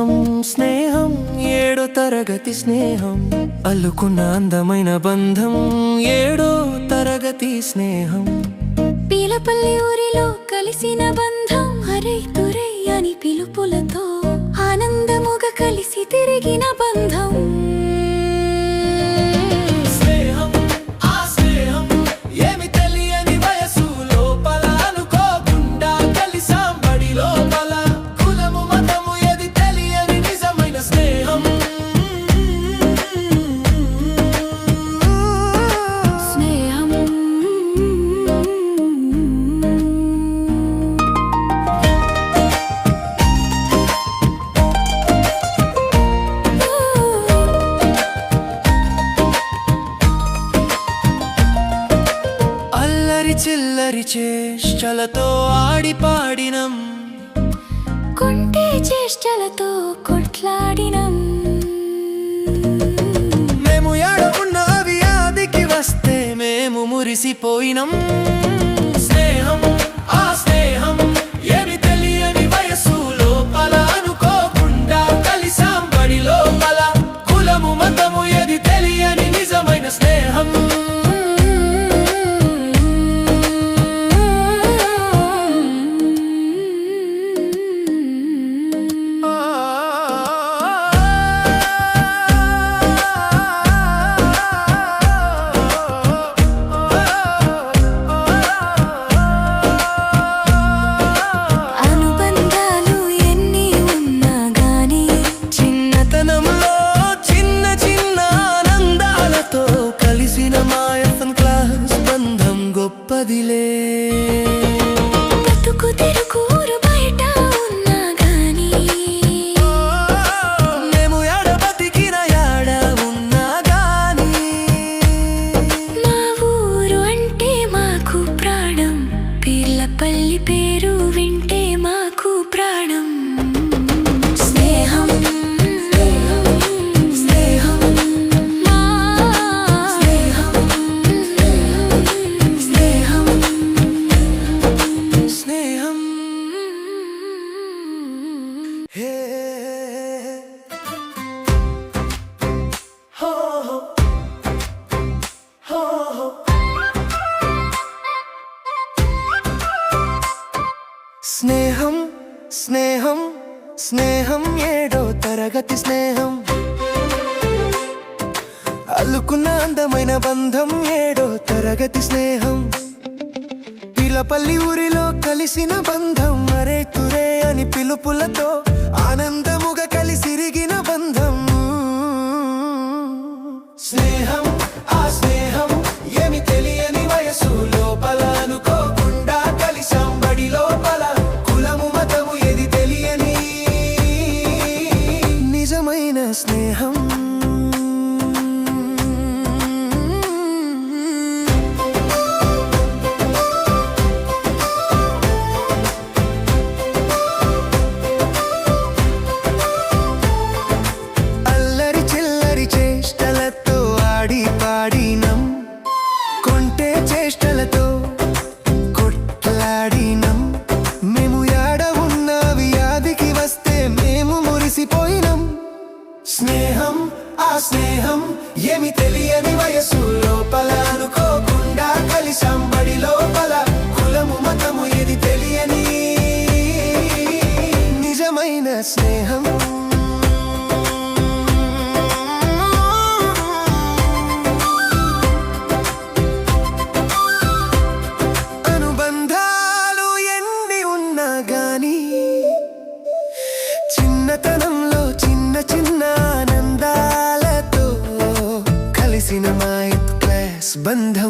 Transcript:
స్నేహం స్నేహం ఏడో తరగతి స్నేహం అల్లుకున్న అందమైన బంధం ఏడో తరగతి స్నేహం పీలపల్లి ఊరిలో కలిసిన బంధం హరై తురై అని పిలుపులతో ఆనందముగా కలిసి తిరిగిన బంధం చిల్లరి చేష్టలతో ఆడి పాడినం కొంటే చేష్టలతో కొట్లాడినం మేము ఏడవున్న వ్యాధికి వస్తే మేము మురిసిపోయినం స్నేహం ఆ స్నేహం ఏమి తెలియని వయసు లోపల అనుకోకుండా కలిసాం బడి లోపల కులము మతము ఏది తెలియని నిజమైన స్నేహం గొప్పదిలే బతుకు తెరుకూరు బయట ఉన్నా గాని మేము ఎడ బతికిన ఎడ ఉన్నా గాని మా ఊరు అంటే మాకు ప్రాణం పీర్లపల్లి పేరు వింటే మాకు ప్రాణం స్నేహం స్నేహం స్నేహం స్నేహం ఏడో తరగతి స్నేహం అల్లుకున్న అందమైన బంధం ఏడో తరగతి స్నేహం పీలపల్లి ఊరిలో కలిసిన బంధం మరే తురే అని పిలుపులతో ఆనందముగా కలిసిరిగిన బంధం స్నేహం ఆ స్నేహం ఏమి తెలియని వయసు లోపల అనుకోకుండా కలిసాం బడి లోపల కులము మతము ఏది తెలియని నిజమైన స్నేహం స్నేహం ఆ స్నేహం ఏమి తెలియని వయసు లోపల అనుకోకుండా కలిసాం బడి లోపల కులము మతము ఏది తెలియని నిజమైన స్నేహం అనుబంధాలు ఎన్ని ఉన్నా గాని చిన్నతనంలో చిన్న చిన్న ఆనందాలతో కలిసిన మా క్లాస్ బంధం